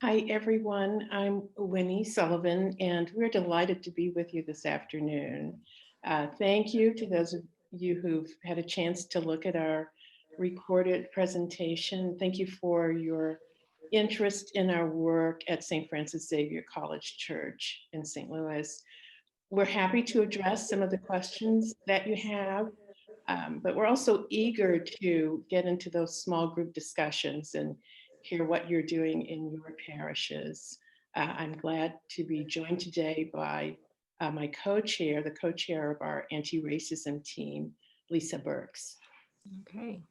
Hi, everyone. I'm Winnie Sullivan, and we're delighted to be with you this afternoon. Thank you to those of you who've had a chance to look at our recorded presentation. Thank you for your interest in our work at St. Francis Xavier College Church in St. Louis. We're happy to address some of the questions that you have, but we're also eager to get into those small group discussions and hear what you're doing in your parishes. I'm glad to be joined today by my co-chair, the co-chair of our anti-racism team, Lisa Burks. Okay.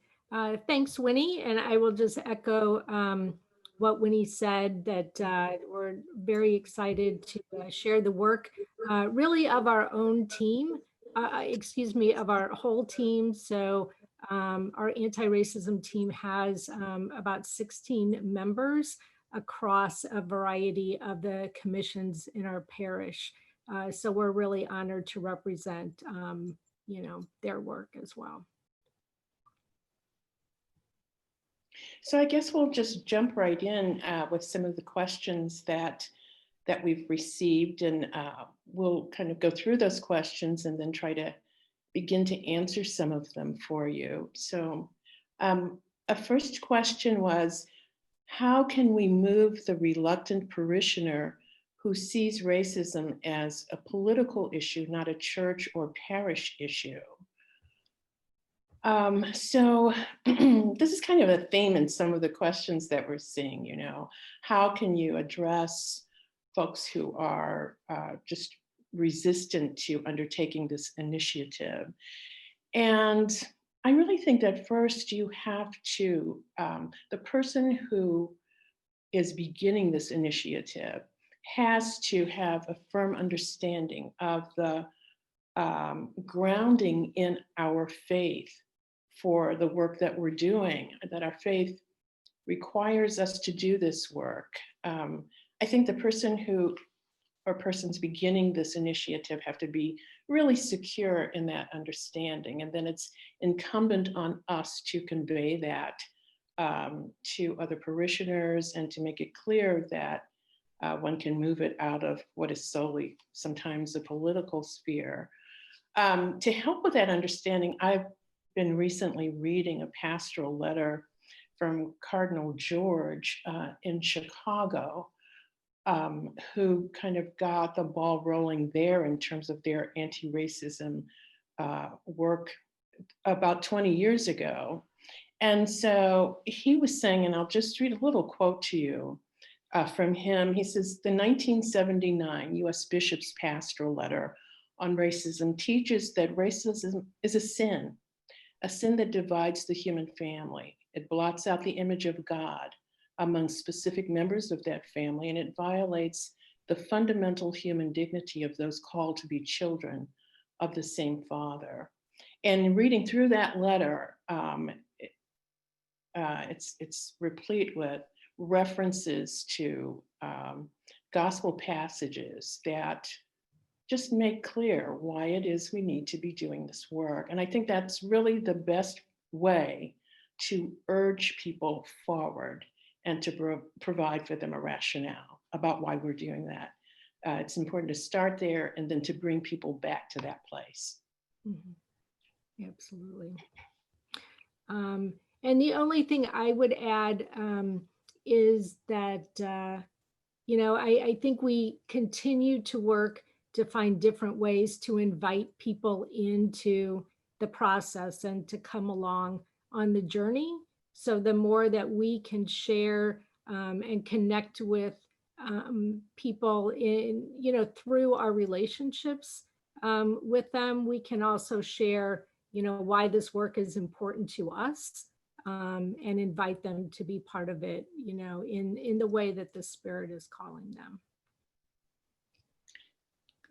Thanks, Winnie. And I will just echo what Winnie said, that we're very excited to share the work really of our own team, of our whole team. So our anti-racism team has about 16 members across a variety of the commissions in our parish. So we're really honored to represent, their work as well. So I guess we'll just jump right in with some of the questions that we've received, and we'll kind of go through those questions and then try to begin to answer some of them for you. So a first question was, how can we move the reluctant parishioner who sees racism as a political issue, not a church or parish issue? So this is kind of a theme in some of the questions that we're seeing, how can you address folks who are just resistant to undertaking this initiative? And I really think that first you have to, the person who is beginning this initiative has to have a firm understanding of the grounding in our faith for the work that we're doing, that our faith requires us to do this work. I think the person who or persons beginning this initiative have to be really secure in that understanding. And then it's incumbent on us to convey that to other parishioners and to make it clear that one can move it out of what is solely sometimes a political sphere. To help with that understanding, I've been recently reading a pastoral letter from Cardinal George in Chicago, who kind of got the ball rolling there in terms of their anti-racism work about 20 years ago. And so he was saying, and I'll just read a little quote to you from him. He says, the 1979 US Bishop's Pastoral Letter on Racism teaches that racism is a sin that divides the human family. It blots out the image of God among specific members of that family, and it violates the fundamental human dignity of those called to be children of the same Father. And reading through that letter, it's replete with references to gospel passages that just make clear why it is we need to be doing this work. And I think that's really the best way to urge people forward and to provide for them a rationale about why we're doing that. It's important to start there and then to bring people back to that place. Mm-hmm. Absolutely. And the only thing I would add is that, I think we continue to work to find different ways to invite people into the process and to come along on the journey. So the more that we can share and connect with people through our relationships with them, we can also share, why this work is important to us, and invite them to be part of it, in the way that the Spirit is calling them.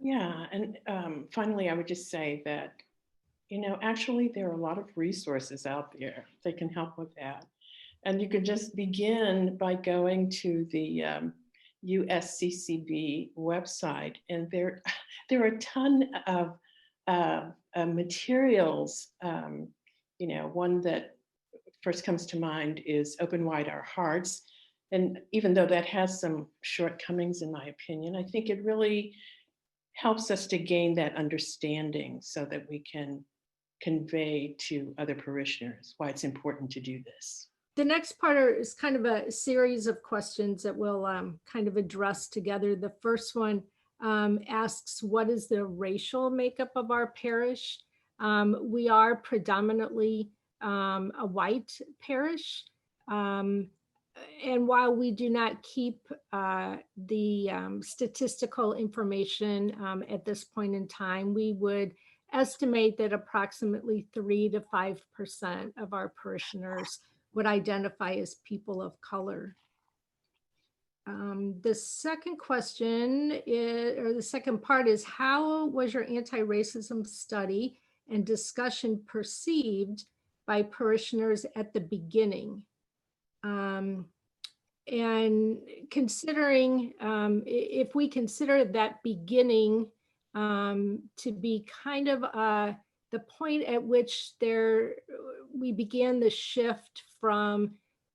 Yeah, and finally, I would just say that, actually there are a lot of resources out there that can help with that. And you can just begin by going to the USCCB website, and there are a ton of materials. One that first comes to mind is Open Wide Our Hearts. And even though that has some shortcomings, in my opinion, I think it really helps us to gain that understanding so that we can convey to other parishioners why it's important to do this. The next part is kind of a series of questions that we'll kind of address together. The first one asks, what is the racial makeup of our parish? We are predominantly a white parish. And while we do not keep the statistical information at this point in time, we would estimate that approximately 3 to 5% of our parishioners would identify as people of color. The second question is, or the second part is, how was your anti-racism study and discussion perceived by parishioners at the beginning? And considering, if we consider that beginning to be kind of the point at which we began the shift from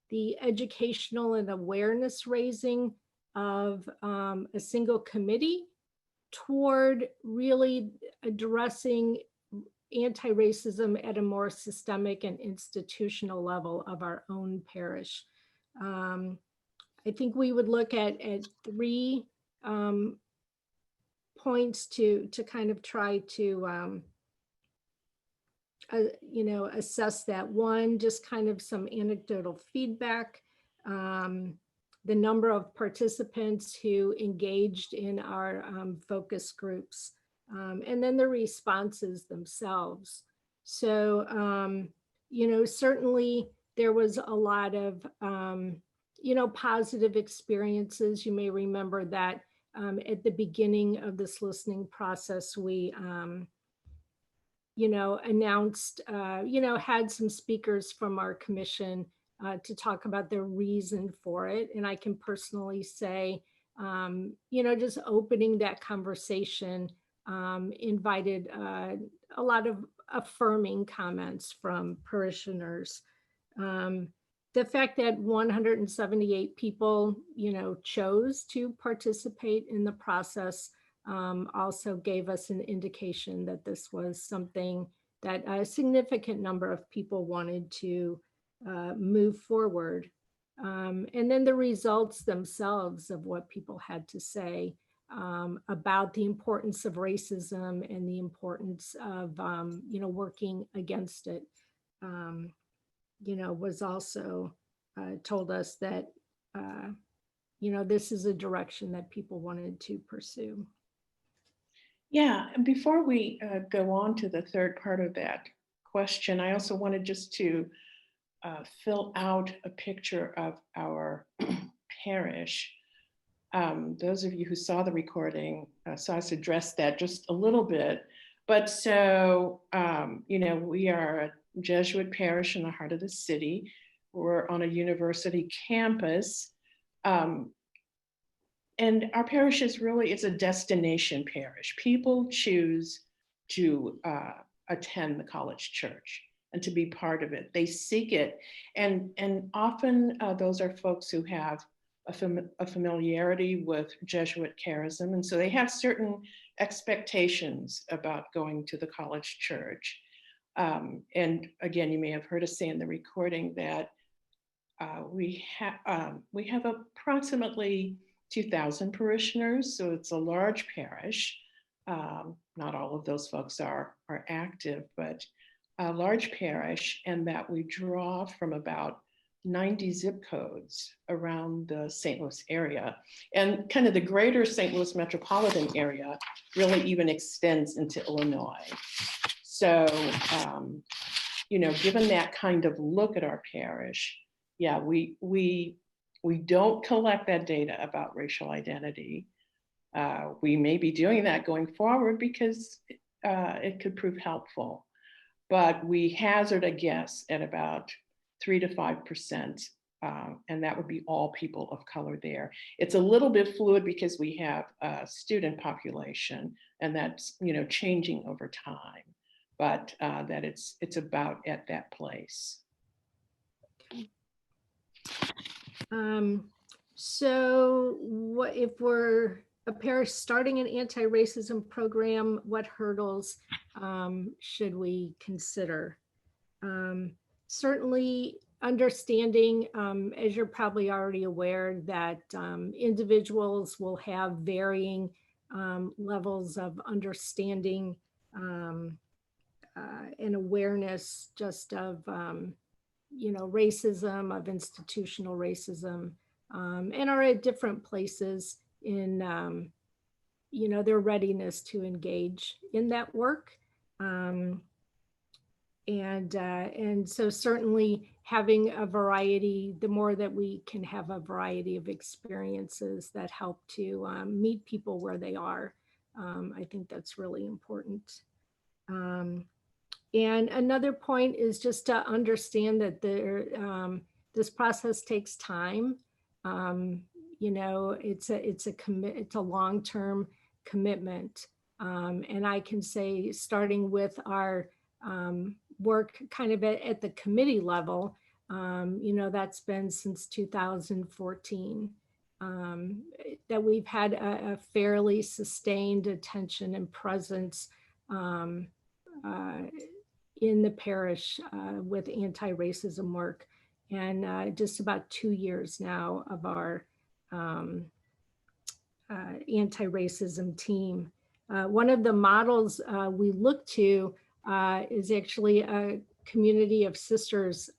the educational and awareness raising of a single committee toward really addressing anti-racism at a more systemic and institutional level of our own parish. I think we would look at 3 points to kind of try to assess that. One, just kind of some anecdotal feedback, the number of participants who engaged in our focus groups, and then the responses themselves. So, certainly there was a lot of, positive experiences. You may remember that at the beginning of this listening process, we, announced, had some speakers from our commission to talk about the reason for it. And I can personally say, just opening that conversation invited a lot of affirming comments from parishioners. The fact that 178 people, chose to participate in the process also gave us an indication that this was something that a significant number of people wanted to move forward. And then the results themselves of what people had to say about the importance of racism and the importance of, working against it, was also told us that, this is a direction that people wanted to pursue. Yeah, and before we go on to the third part of that question, I also wanted just to fill out a picture of our parish. Those of you who saw the recording saw us address that just a little bit. But so, we are a Jesuit parish in the heart of the city. We're on a university campus. And our parish is really, it's a destination parish. People choose to attend the college church and to be part of it. They seek it. And often those are folks who have a familiarity with Jesuit charism. And so they have certain expectations about going to the college church. And again, you may have heard us say in the recording that we have approximately 2,000 parishioners, so it's a large parish. Not all of those folks are active, but a large parish, and that we draw from about 90 zip codes around the St. Louis area. And kind of the greater St. Louis metropolitan area really even extends into Illinois. So, given that kind of look at our parish, yeah, we don't collect that data about racial identity. We may be doing that going forward because it could prove helpful, but we hazard a guess at about 3 to 5%, and that would be all people of color there. It's a little bit fluid because we have a student population, and that's changing over time, but that it's about at that place. So what if we're a parish starting an anti-racism program, what hurdles should we consider? Certainly understanding, as you're probably already aware, that individuals will have varying levels of understanding and awareness just of racism, of institutional racism, and are at different places in their readiness to engage in that work. And so certainly having a variety, the more that we can have a variety of experiences that help to meet people where they are, I think that's really important. And another point is just to understand that this process takes time. It's a long-term commitment. And I can say, starting with our work kind of at the committee level, that's been since 2014, that we've had a fairly sustained attention and presence in the parish with anti-racism work, and just about 2 years now of our anti-racism team. One of the models we look to is actually a community of sisters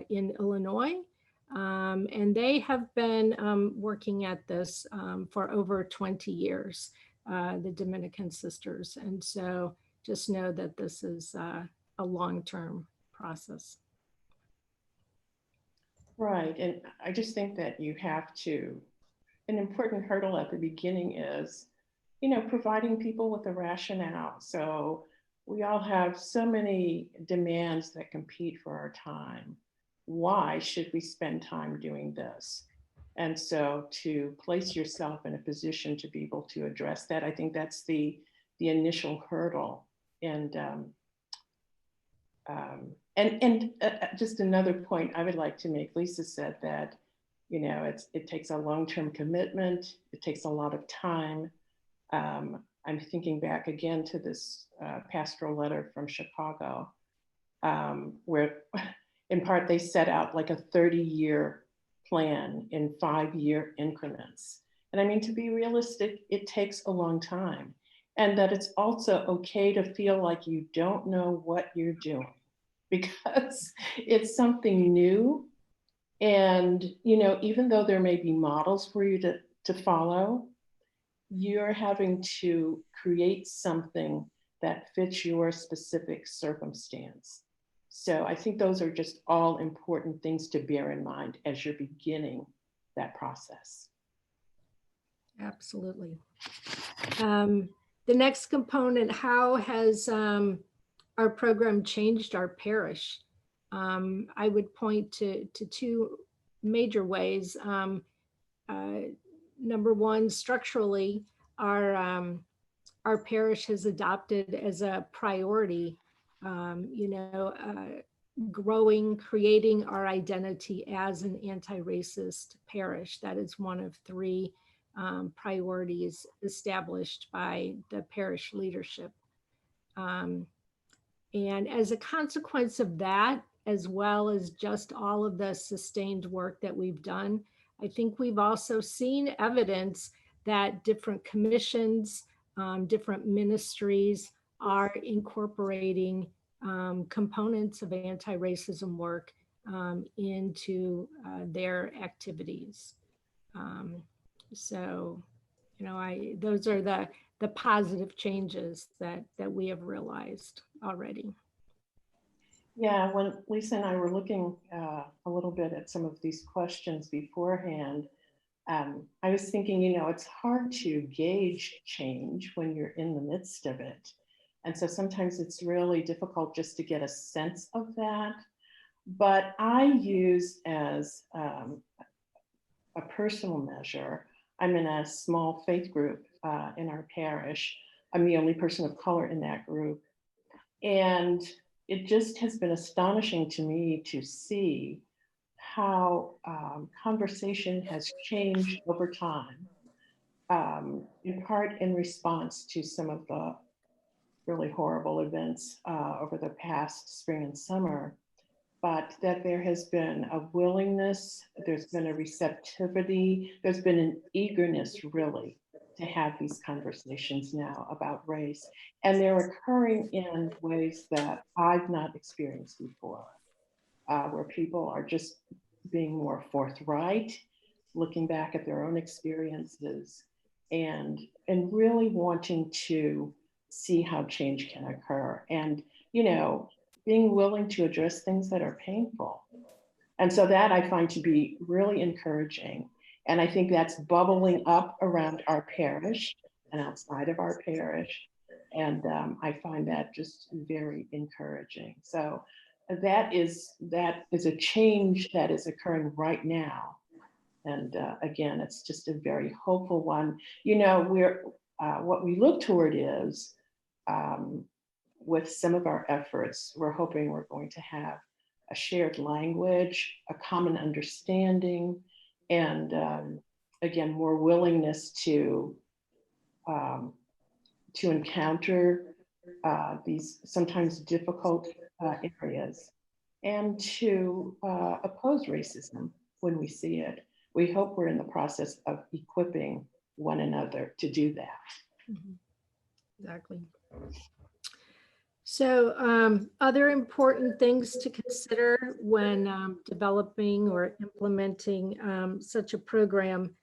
in Illinois. And they have been working at this for over 20 years, the Dominican sisters. And so just know that this is a long-term process. Right, and I just think that you have to, an important hurdle at the beginning is, providing people with a rationale. So we all have so many demands that compete for our time. Why should we spend time doing this? And so to place yourself in a position to be able to address that, I think that's the initial hurdle. And just another point I would like to make, Lisa said that, it takes a long-term commitment. It takes a lot of time. I'm thinking back again to this pastoral letter from Chicago, where in part they set out like a 30-year plan in 5-year increments. And I mean, to be realistic, it takes a long time. And that it's also okay to feel like you don't know what you're doing, because it's something new. And, even though there may be models for you to follow, you're having to create something that fits your specific circumstance. So I think those are just all important things to bear in mind as you're beginning that process. Absolutely. The next component, how has our program changed our parish? I would point to two major ways. Number one, structurally, our parish has adopted as a priority, growing, creating our identity as an anti-racist parish. That is one of 3 priorities established by the parish leadership. And as a consequence of that, as well as just all of the sustained work that we've done, I think we've also seen evidence that different commissions, different ministries are incorporating components of anti-racism work into their activities. So, those are the positive changes that we have realized already. Yeah, when Lisa and I were looking a little bit at some of these questions beforehand, I was thinking, it's hard to gauge change when you're in the midst of it. And so sometimes it's really difficult just to get a sense of that. But I use as a personal measure, I'm in a small faith group in our parish. I'm the only person of color in that group. And it just has been astonishing to me to see how conversation has changed over time, in part in response to some of the really horrible events over the past spring and summer, but that there has been a willingness, there's been a receptivity, there's been an eagerness really to have these conversations now about race. And they're occurring in ways that I've not experienced before, where people are just being more forthright, looking back at their own experiences, and really wanting to see how change can occur. And, you know, being willing to address things that are painful. And so that I find to be really encouraging. And I think that's bubbling up around our parish and outside of our parish. And I find that just very encouraging. So that is a change that is occurring right now. And again, it's just a very hopeful one. You know, what we look toward is, with some of our efforts, we're hoping we're going to have a shared language, a common understanding, and again, more willingness to encounter these sometimes difficult areas, and to oppose racism when we see it. We hope we're in the process of equipping one another to do that. Mhm. Exactly. So other important things to consider when developing or implementing such a program,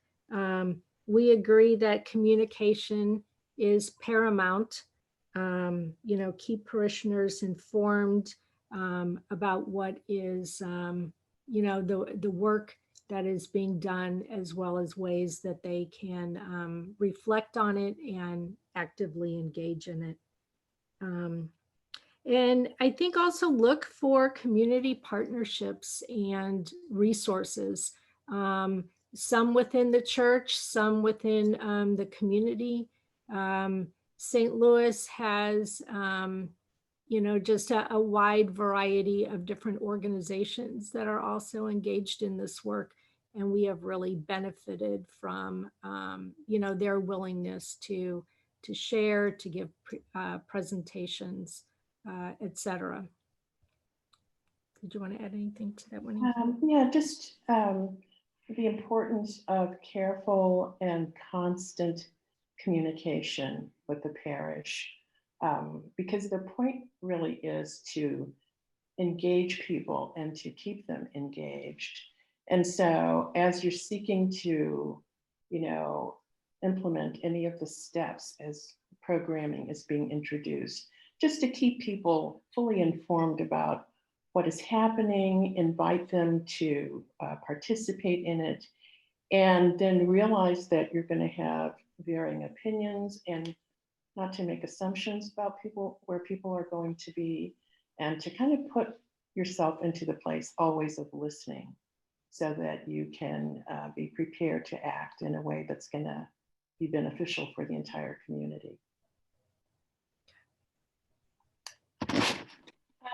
we agree that communication is paramount. You know, keep parishioners informed about what is, you know, the work that is being done, as well as ways that they can reflect on it and actively engage in it. And I think also look for community partnerships and resources, some within the church, some within the community. St. Louis has, you know, just a wide variety of different organizations that are also engaged in this work. And we have really benefited from, you know, their willingness to share, to give presentations, etc. Did you want to add anything to that, Winnie? Yeah, just the importance of careful and constant communication with the parish, because the point really is to engage people and to keep them engaged. And so as you're seeking to, you know, implement any of the steps as programming is being introduced, just to keep people fully informed about what is happening, invite them to participate in it, and then realize that you're going to have varying opinions, and not to make assumptions about people, where people are going to be, and to kind of put yourself into the place always of listening, so that you can be prepared to act in a way that's going to be beneficial for the entire community.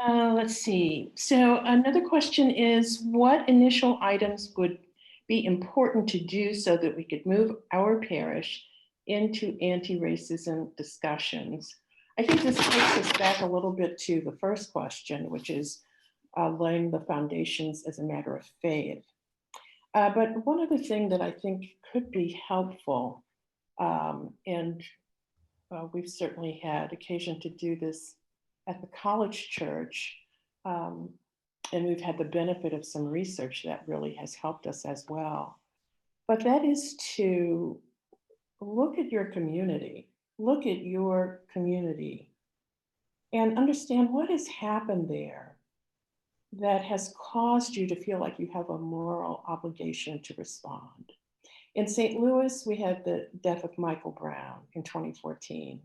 Let's see. So another question is, what initial items would be important to do so that we could move our parish into anti-racism discussions? I think this takes us back a little bit to the first question, which is laying the foundations as a matter of faith. But one other thing that I think could be helpful, and we've certainly had occasion to do this at the college church, and we've had the benefit of some research that really has helped us as well. But that is to look at your community, and understand what has happened there that has caused you to feel like you have a moral obligation to respond. In St. Louis, we had the death of Michael Brown in 2014.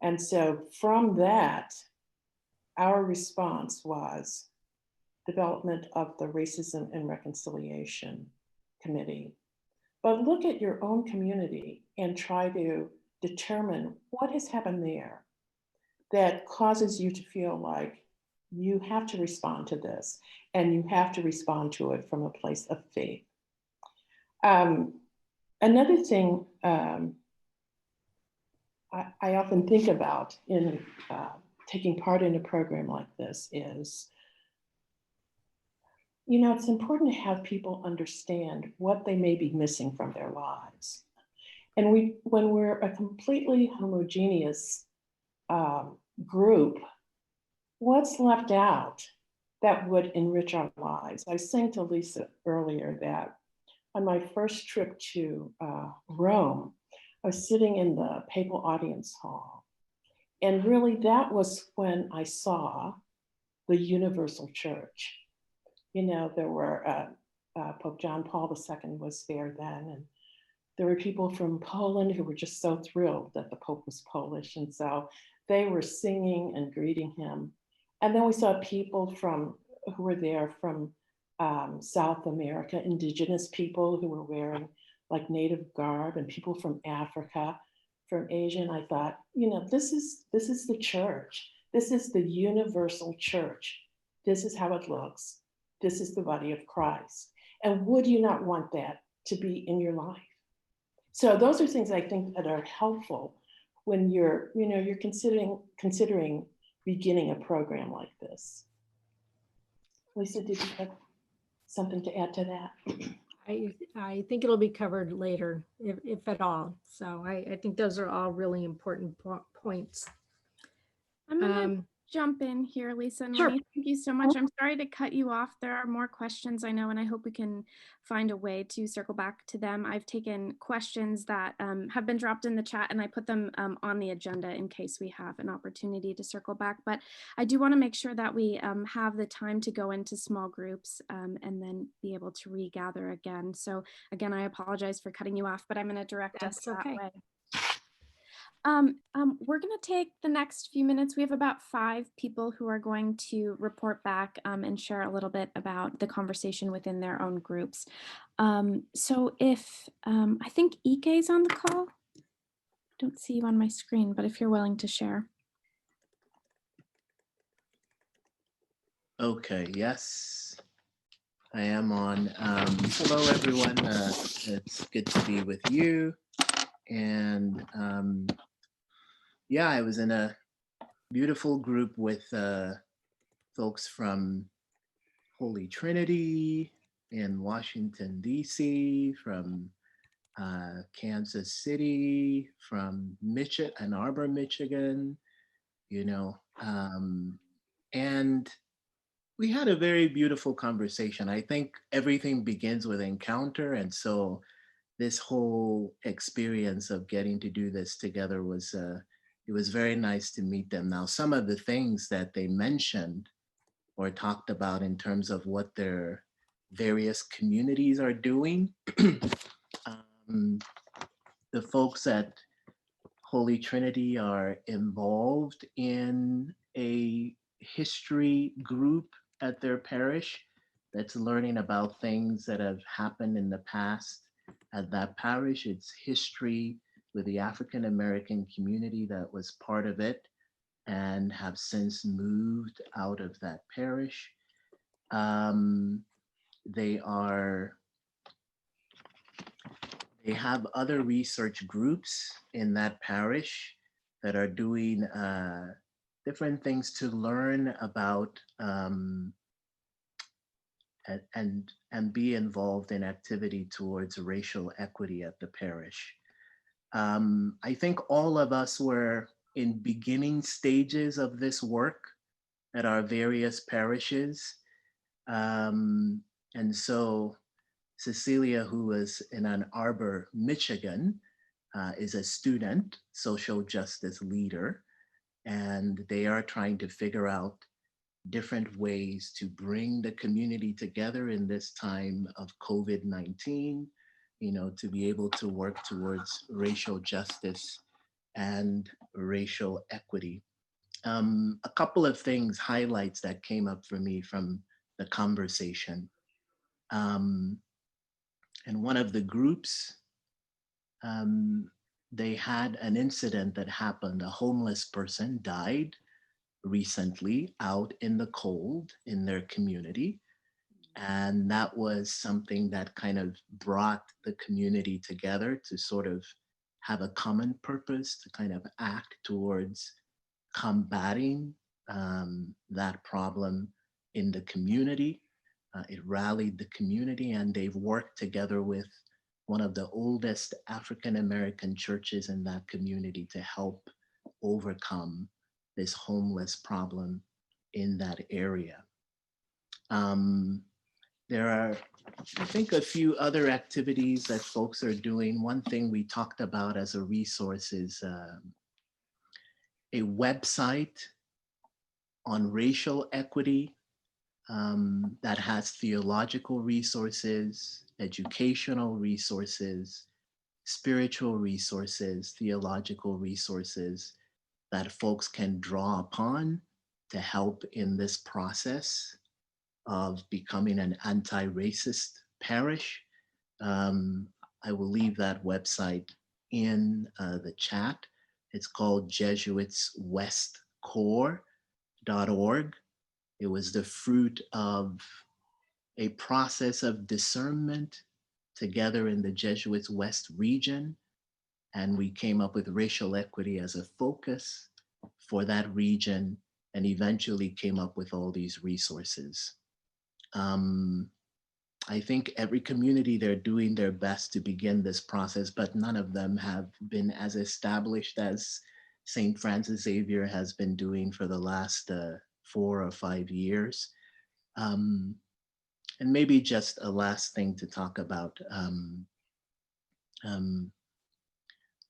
And so from that, our response was development of the Racism and Reconciliation Committee. But look at your own community and try to determine what has happened there that causes you to feel like you have to respond to this, and you have to respond to it from a place of faith. Another thing I often think about in taking part in a program like this is, it's important to have people understand what they may be missing from their lives. And when we're a completely homogeneous group, what's left out that would enrich our lives? I was saying to Lisa earlier that on my first trip to Rome, I was sitting in the papal audience hall. And really, that was when I saw the universal church. There were, Pope John Paul II was there then, and there were people from Poland who were just so thrilled that the Pope was Polish. And so they were singing and greeting him. And then we saw people who were there from South America, indigenous people who were wearing like native garb, and people from Africa, from Asia. And I thought, this is the church. This is the universal church. This is how it looks. This is the body of Christ. And would you not want that to be in your life? So those are things I think that are helpful when you're considering beginning a program like this. Lisa, did you have something to add to that? I think it'll be covered later, if at all. So I think those are all really important points. I'm gonna jump in here, Lisa and Sure. Winnie. Thank you so much. I'm sorry to cut you off. There are more questions, I know, and I hope we can find a way to circle back to them. I've taken questions that have been dropped in the chat, and I put them on the agenda in case we have an opportunity to circle back. But I do want to make sure that we have the time to go into small groups and then be able to regather again. So again, I apologize for cutting you off, but I'm going to direct us that way. We're going to take the next few minutes. We have about 5 people who are going to report back and share a little bit about the conversation within their own groups. So if I think Ike is on the call. Don't see you on my screen, but if you're willing to share. Okay, yes, I am on. Hello, everyone. It's good to be with you. And yeah, I was in a beautiful group with folks from Holy Trinity in Washington, D.C., from Kansas City, from Ann Arbor, Michigan, and we had a very beautiful conversation. I think everything begins with encounter. And so this whole experience of getting to do this together was, it was very nice to meet them. Now, some of the things that they mentioned or talked about in terms of what their various communities are doing, the folks at Holy Trinity are involved in a history group at their parish that's learning about things that have happened in the past at that parish. It's history with the African American community that was part of it and have since moved out of that parish. They have other research groups in that parish that are doing different things to learn about and be involved in activity towards racial equity at the parish. I think all of us were in beginning stages of this work at our various parishes. And so Cecilia, who is in Ann Arbor, Michigan, is a student, social justice leader, and they are trying to figure out different ways to bring the community together in this time of COVID-19, to be able to work towards racial justice and racial equity. A couple of things, highlights that came up for me from the conversation. And one of the groups, they had an incident that happened. A homeless person died recently out in the cold in their community. And that was something that kind of brought the community together to sort of have a common purpose to kind of act towards combating that problem in the community. It rallied the community, and they've worked together with one of the oldest African American churches in that community to help overcome this homeless problem in that area. There are, I think, a few other activities that folks are doing. One thing we talked about as a resource is a website on racial equity that has theological resources, educational resources, spiritual resources, theological resources that folks can draw upon to help in this process of becoming an anti-racist parish. I will leave that website in the chat. It's called jesuitswestcorps.org. It was the fruit of a process of discernment together in the Jesuits West region. And we came up with racial equity as a focus for that region, and eventually came up with all these resources. I think every community, they're doing their best to begin this process, but none of them have been as established as St. Francis Xavier has been doing for the last 4 or 5 years. And maybe just a last thing to talk about.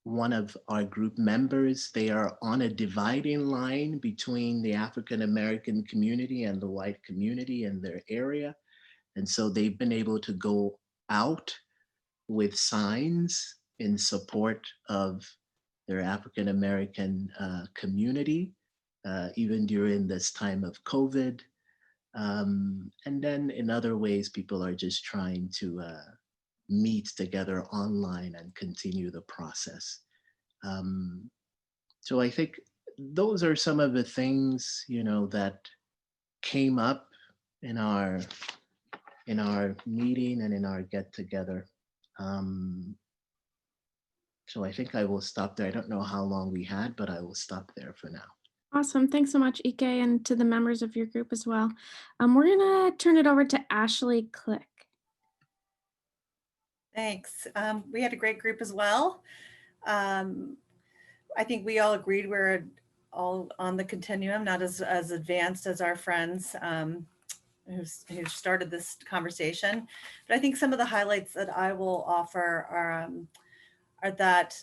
One of our group members, they are on a dividing line between the African American community and the white community in their area. And so they've been able to go out with signs in support of their African American community, even during this time of COVID. And then in other ways, people are just trying to meet together online and continue the process. So I think those are some of the things, that came up in our meeting and in our get together. So I think I will stop there. I don't know how long we had, but I will stop there for now. Awesome. Thanks so much, Ike, and to the members of your group as well. We're going to turn it over to Ashley Klick. Thanks. We had a great group as well. I think we all agreed we're all on the continuum, not as advanced as our friends who started this conversation. But I think some of the highlights that I will offer are that,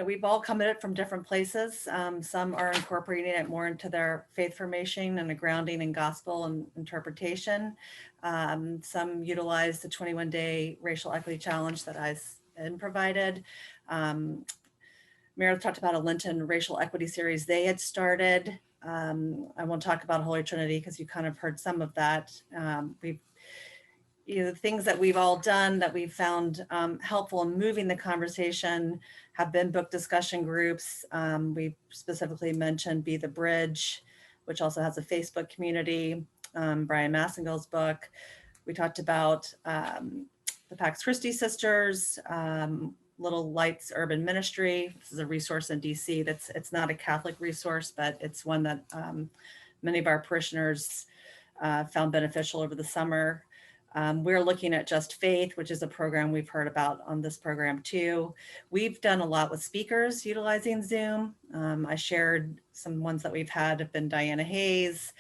we've all come at it from different places. Some are incorporating it more into their faith formation and a grounding in gospel and interpretation. Some utilize the 21-day racial equity challenge that I've provided. Meredith talked about a Lenten racial equity series they had started. I won't talk about Holy Trinity because you kind of heard some of that. The things that we've all done that we've found helpful in moving the conversation have been book discussion groups. We specifically mentioned Be the Bridge, which also has a Facebook community, Brian Massengill's book. We talked about the Pax Christi Sisters, Little Lights Urban Ministry. This is a resource in DC it's not a Catholic resource, but it's one that many of our parishioners found beneficial over the summer. We're looking at Just Faith, which is a program we've heard about on this program too. We've done a lot with speakers utilizing Zoom. I shared some ones that we've had have been Diana Hayes,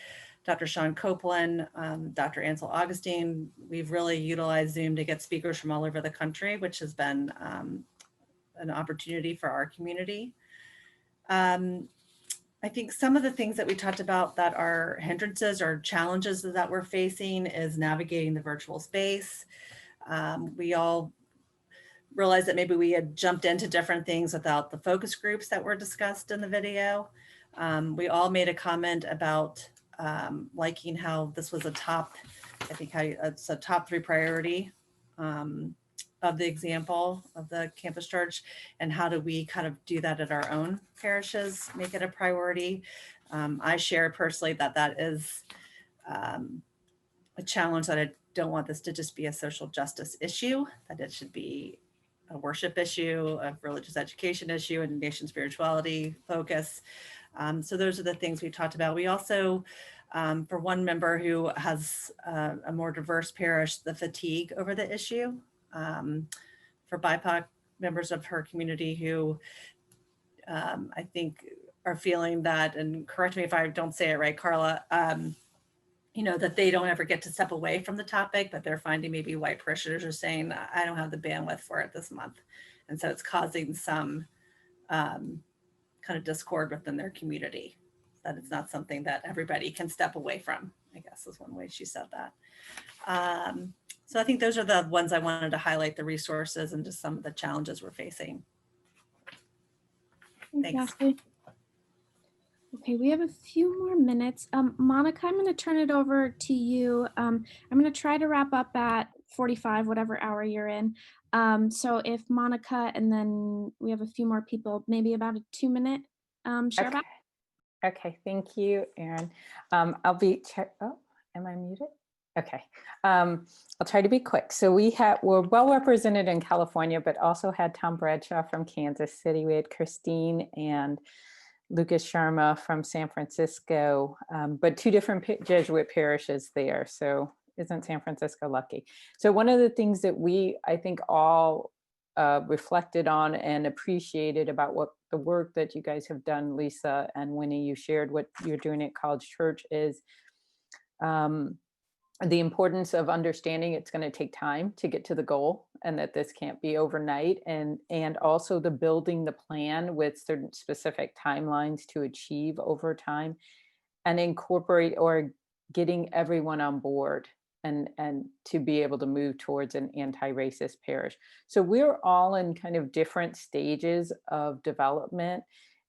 Dr. Sean Copeland, Dr. Ansel Augustine. We've really utilized Zoom to get speakers from all over the country, which has been an opportunity for our community. I think some of the things that we talked about that are hindrances or challenges that we're facing is navigating the virtual space. We all realized that maybe we had jumped into different things without the focus groups that were discussed in the video. We all made a comment about liking how this was it's a top 3 priority of the example of the campus church, and how do we kind of do that at our own parishes, make it a priority. I share personally that is a challenge, that I don't want this to just be a social justice issue, that it should be a worship issue, a religious education issue, and nation spirituality focus. So those are the things we talked about. We also, for one member who has a more diverse parish, the fatigue over the issue. For BIPOC members of her community who I think are feeling that, and correct me if I don't say it right, Carla, that they don't ever get to step away from the topic, but they're finding maybe white parishioners are saying, I don't have the bandwidth for it this month. And so it's causing some kind of discord within their community, that it's not something that everybody can step away from, I guess is one way she said that. So I think those are the ones I wanted to highlight, the resources and just some of the challenges we're facing. Thanks. Okay, we have a few more minutes. Monica, I'm going to turn it over to you. I'm going to try to wrap up at 45, whatever hour you're in. So if Monica, and then we have a few more people, maybe about a 2-minute share back. Okay, thank you, Erin. I'll be, oh, am I muted? Okay, I'll try to be quick. So we're well represented in California, but also had Tom Bradshaw from Kansas City. We had Christine and Lucas Sharma from San Francisco, but 2 different Jesuit parishes there. So isn't San Francisco lucky? So one of the things that I think all reflected on and appreciated about what the work that you guys have done, Lisa and Winnie, you shared what you're doing at College Church, is the importance of understanding it's going to take time to get to the goal, and that this can't be overnight, and also the building the plan with certain specific timelines to achieve over time, and incorporate or getting everyone on board and to be able to move towards an anti-racist parish. So we're all in kind of different stages of development.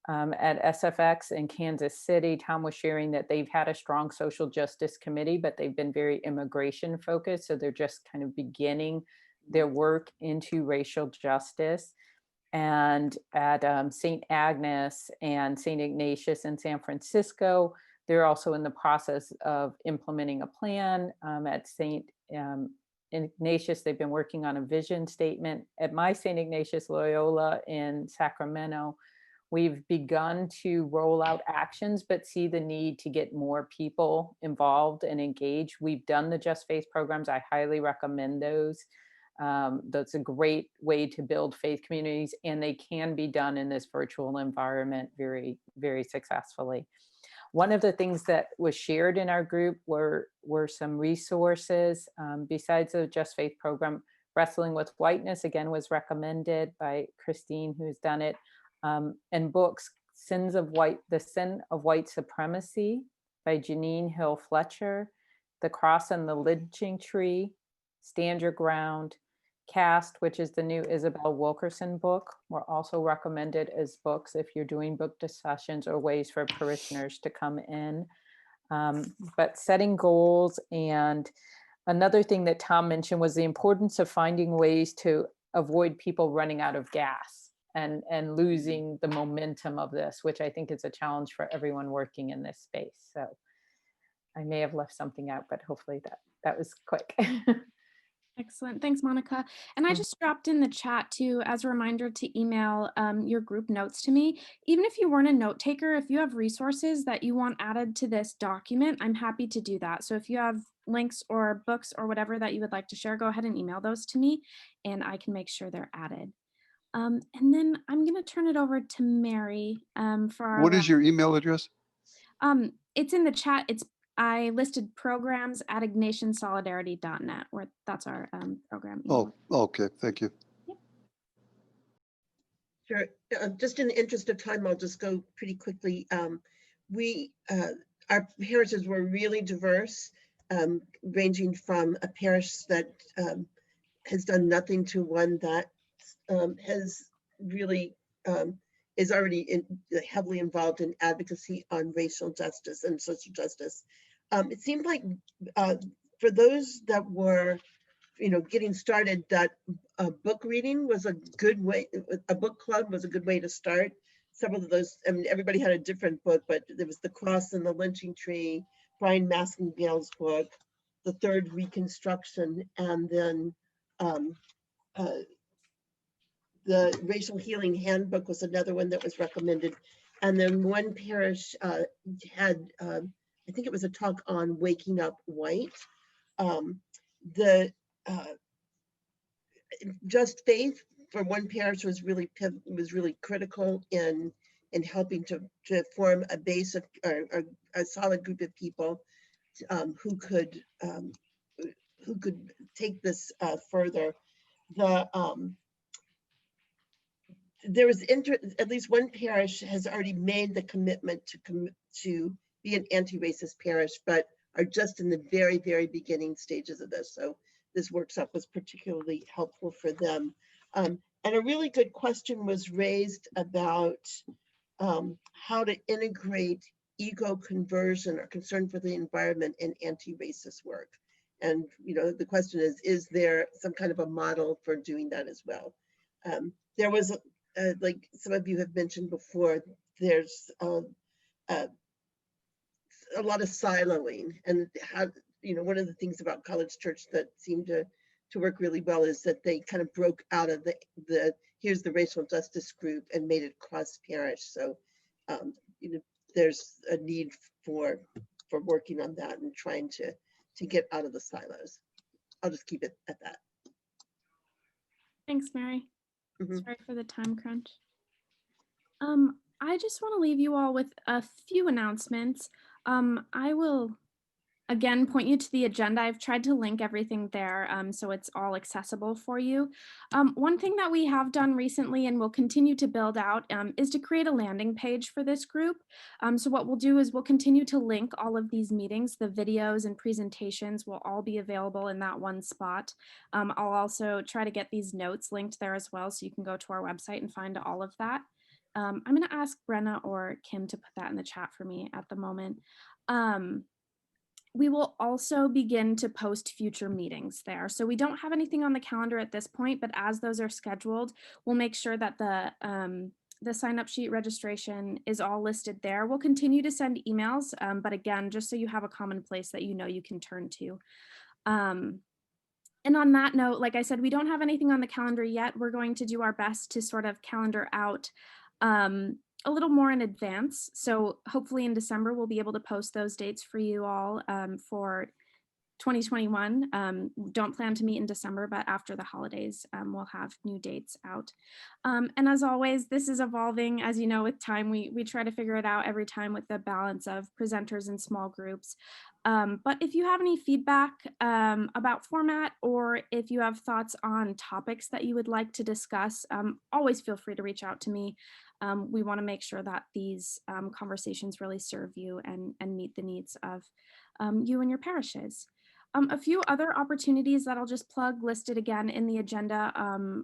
At SFX in Kansas City, Tom was sharing that they've had a strong social justice committee, but they've been very immigration focused. So they're just kind of beginning their work into racial justice. And at St. Agnes and St. Ignatius in San Francisco, they're also in the process of implementing a plan. At St. Ignatius, they've been working on a vision statement. At my St. Ignatius Loyola in Sacramento, we've begun to roll out actions, but see the need to get more people involved and engaged. We've done the Just Faith programs. I highly recommend those. That's a great way to build faith communities, and they can be done in this virtual environment very, very successfully. One of the things that was shared in our group were some resources. Besides the Just Faith program, Wrestling with Whiteness, again, was recommended by Christine, who's done it. And books, The Sin of White Supremacy by Janine Hill Fletcher, The Cross and the Lynching Tree, Stand Your Ground, Cast, which is the new Isabel Wilkerson book, were also recommended as books if you're doing book discussions or ways for parishioners to come in. But setting goals, and another thing that Tom mentioned was the importance of finding ways to avoid people running out of gas and losing the momentum of this, which I think is a challenge for everyone working in this space. So I may have left something out, but hopefully that was quick. Excellent. Thanks, Monica. And I just dropped in the chat too, as a reminder to email your group notes to me. Even if you weren't a note taker, if you have resources that you want added to this document, I'm happy to do that. So if you have links or books or whatever that you would like to share, go ahead and email those to me and I can make sure they're added. And then I'm going to turn it over to Mary for our What is your email address? It's in the chat. I listed programs at ignatiansolidarity.net, where that's our program email. Oh, okay. Thank you. Yep. Sure. Just in the interest of time, I'll just go pretty quickly. Our parishes were really diverse, ranging from a parish that has done nothing to one that has really is already heavily involved in advocacy on racial justice and social justice. It seemed like for those that were, getting started, that book reading was a good way. A book club was a good way to start. several of those, I mean, everybody had a different book, but there was The Cross and the Lynching Tree, Brian Maskingale's book, The Third Reconstruction, and then the Racial Healing Handbook was another one that was recommended. And then one parish had, I think it was a talk on waking up white. The Just Faith for one parish was really critical in helping to form a base of or a solid group of people who could take this further. There was at least one parish has already made the commitment to be an anti-racist parish, but are just in the very, very beginning stages of this. So this workshop was particularly helpful for them. And a really good question was raised about how to integrate ego conversion or concern for the environment in anti-racist work. And the question is there some kind of a model for doing that as well? There was, like some of you have mentioned before, there's a lot of siloing, and how, one of the things about College Church that seemed to work really well is that they kind of broke out of the here's the racial justice group and made it cross parish. So there's a need for working on that and trying to get out of the silos. I'll just keep it at that. Thanks, Mary. Mm-hmm. Sorry for the time crunch. I just want to leave you all with a few announcements. I will again point you to the agenda. I've tried to link everything there so it's all accessible for you. One thing that we have done recently and will continue to build out is to create a landing page for this group. So what we'll do is we'll continue to link all of these meetings. The videos and presentations will all be available in that one spot. I'll also try to get these notes linked there as well, so you can go to our website and find all of that. I'm going to ask Brenna or Kim to put that in the chat for me at the moment. We will also begin to post future meetings there. So we don't have anything on the calendar at this point, but as those are scheduled, we'll make sure that the sign-up sheet registration is all listed there. We'll continue to send emails, but again, just so you have a common place that you can turn to. And on that note, like I said, we don't have anything on the calendar yet. We're going to do our best to sort of calendar out a little more in advance. So hopefully in December, we'll be able to post those dates for you all for 2021. Don't plan to meet in December, but after the holidays, we'll have new dates out. And as always, this is evolving. As you know, with time, we try to figure it out every time with the balance of presenters and small groups. But if you have any feedback about format, or if you have thoughts on topics that you would like to discuss, always feel free to reach out to me. We want to make sure that these conversations really serve you and meet the needs of you and your parishes. A few other opportunities that I'll just plug listed again in the agenda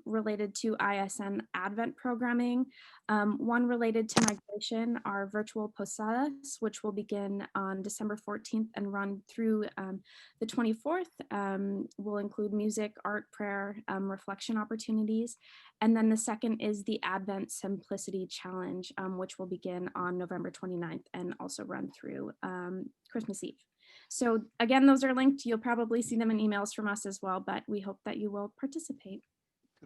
related to ISN Advent programming. One related to migration, our virtual Posadas, which will begin on December 14th and run through the 24th. Will include music, art, prayer, reflection opportunities. And then the second is the Advent Simplicity Challenge, which will begin on November 29th and also run through Christmas Eve. So again, those are linked. You'll probably see them in emails from us as well, but we hope that you will participate.